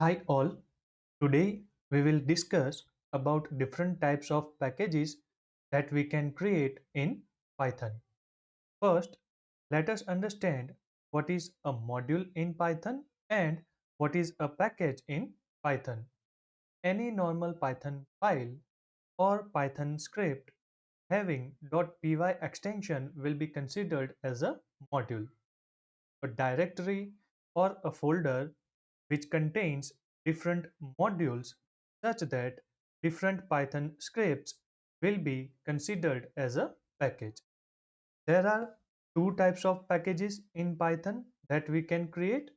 Hi all, today we will discuss about different types of packages that we can create in Python. First, let us understand what is a module in Python and what is a package in Python. Any normal Python file or Python script having .py extension will be considered as a module. A directory or a folder which contains different modules such that different Python scripts will be considered as a package. There are two types of packages in Python that we can create.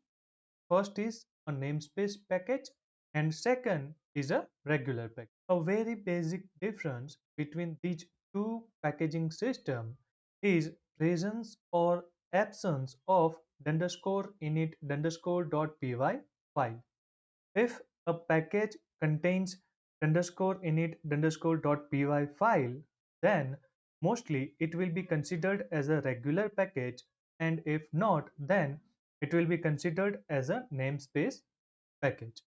First is a namespace package and second is a regular package. A very basic difference between these two packaging systems is presence or absence of underscore init underscore .py file. If a package contains underscore init underscore .py file, then mostly it will be considered as a regular package, and if not, then it will be considered as a namespace package.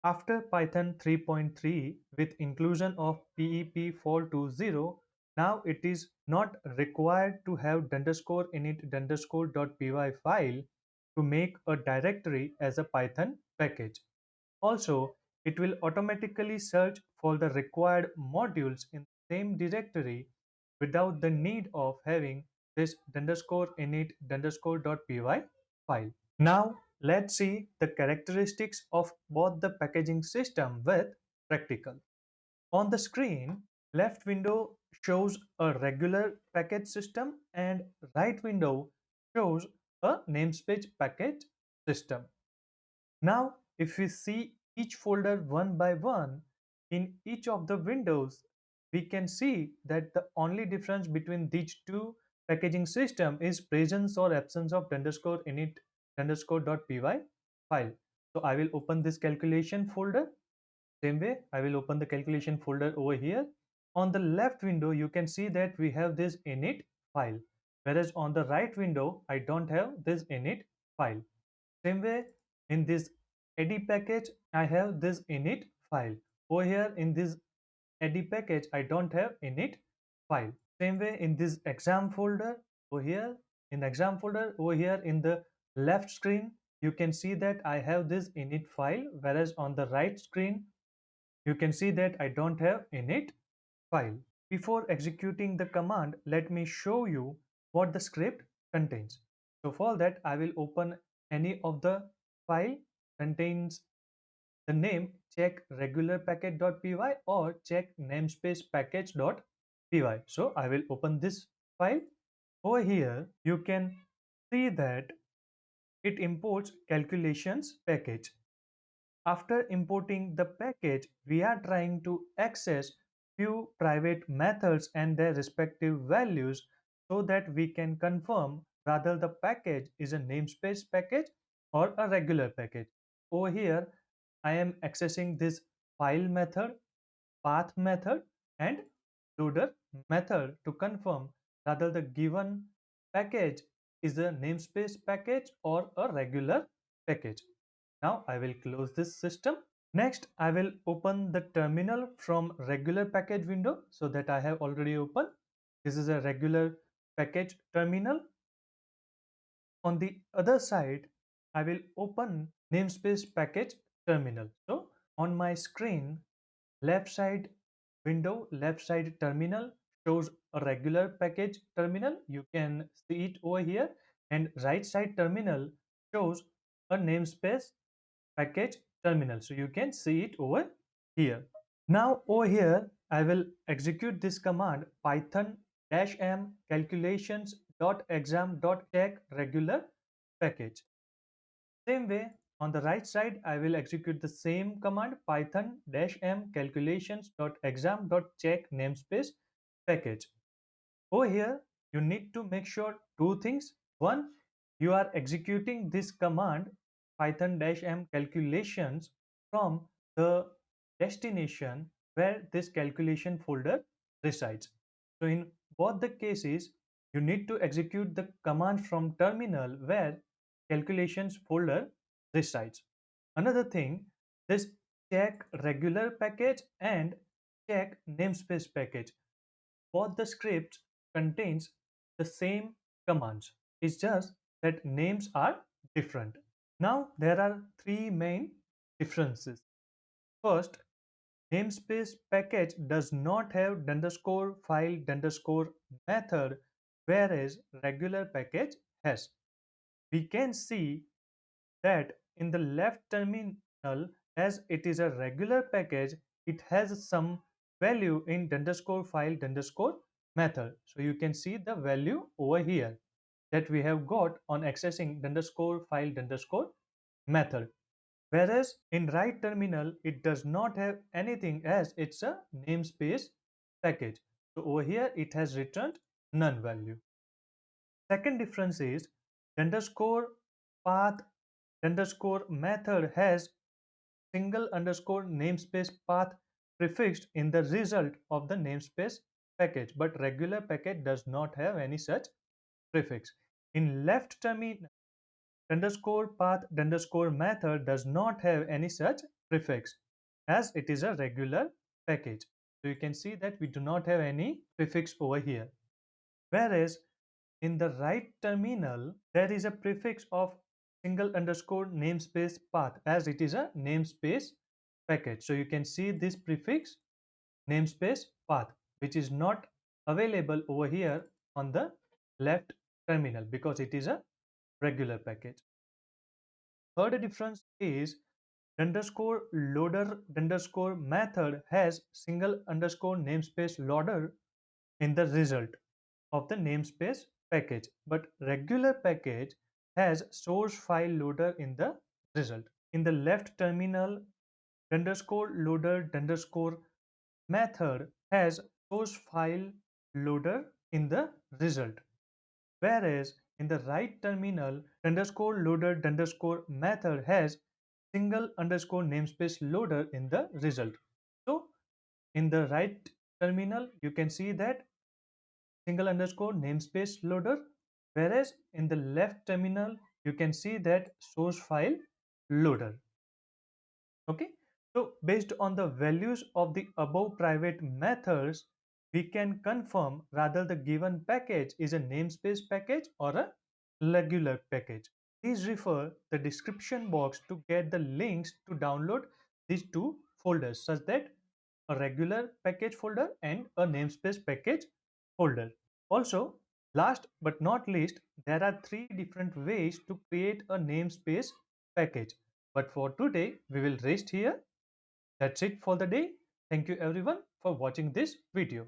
After Python 3.3 with inclusion of PEP 420, now it is not required to have underscore init underscore .py file to make a directory as a Python package. Also, it will automatically search for the required modules in the same directory without the need of having this underscore init underscore .py file. Now, let's see the characteristics of both the packaging system with practical. On the screen, left window shows a regular package system and right window shows a namespace package system. Now, if we see each folder one by one, in each of the windows, we can see that the only difference between these two packaging system is presence or absence of underscore init underscore .py file. So I will open this calculation folder. Same way, I will open the calculation folder over here. On the left window, you can see that we have this init file, whereas on the right window, I don't have this init file. Same way, in this AD package, I have this init file. Over here in this AD package, I don't have init file. Same way in this exam folder, over here, in the exam folder, over here in the left screen, you can see that I have this init file, whereas on the right screen, you can see that I don't have init file. Before executing the command, let me show you what the script contains. So for that, I will open any of the file contains the name check regular package.py or check namespace package.py. So I will open this file. Over here, you can see that it imports calculations package. After importing the package, we are trying to access few private methods and their respective values so that we can confirm whether the package is a namespace package or a regular package. Over here, I am accessing this file method, path method, and loader method to confirm whether the given package is a namespace package or a regular package. Now I will close this system. Next, I will open the terminal from regular package window so that I have already opened. This is a regular package terminal. On the other side, I will open namespace package terminal. So on my screen, left side window, left side terminal shows a regular package terminal. You can see it over here. And right side terminal shows a namespace package terminal. So you can see it over here. Now over here, I will execute this command python-m calculations.exam.check regular package. Same way, on the right side, I will execute the same command python-m calculations.exam.check namespace package. Over here, you need to make sure two things. One, you are executing this command python-m calculations from the destination where this calculation folder resides. So in both the cases, you need to execute the command from terminal where calculations folder resides. Another thing, this check regular package and check namespace package. Both the scripts contains the same commands. It's just that names are different. Now there are three main differences. First, namespace package does not have underscore file underscore method, whereas regular package has. We can see that in the left terminal, as it is a regular package, it has some value in underscore file underscore method. So you can see the value over here that we have got on accessing underscore file underscore method. Whereas in right terminal, it does not have anything as it's a namespace package. So over here, it has returned none value. Second difference is underscore path underscore method has single underscore namespace path prefixed in the result of the namespace package, but regular package does not have any such prefix. In left terminal, underscore path underscore method does not have any such prefix as it is a regular package. So you can see that we do not have any prefix over here. Whereas in the right terminal, there is a prefix of single underscore namespace path as it is a namespace package. So you can see this prefix namespace path, which is not available over here on the left terminal because it is a regular package. Third difference is underscore loader underscore method has single underscore namespace loader in the result of the namespace package, but regular package has source file loader in the result. In the left terminal, underscore loader underscore method has source file loader in the result, whereas in the right terminal, underscore loader underscore method has single underscore namespace loader in the result. So in the right terminal, you can see that single underscore namespace loader, whereas in the left terminal, you can see that source file loader. Okay, so based on the values of the above private methods, we can confirm rather the given package is a namespace package or a regular package. Please refer the description box to get the links to download these two folders such that a regular package folder and a namespace package folder. Also, last but not least, there are three different ways to create a namespace package. But for today, we will rest here. That's it for the day. Thank you everyone for watching this video.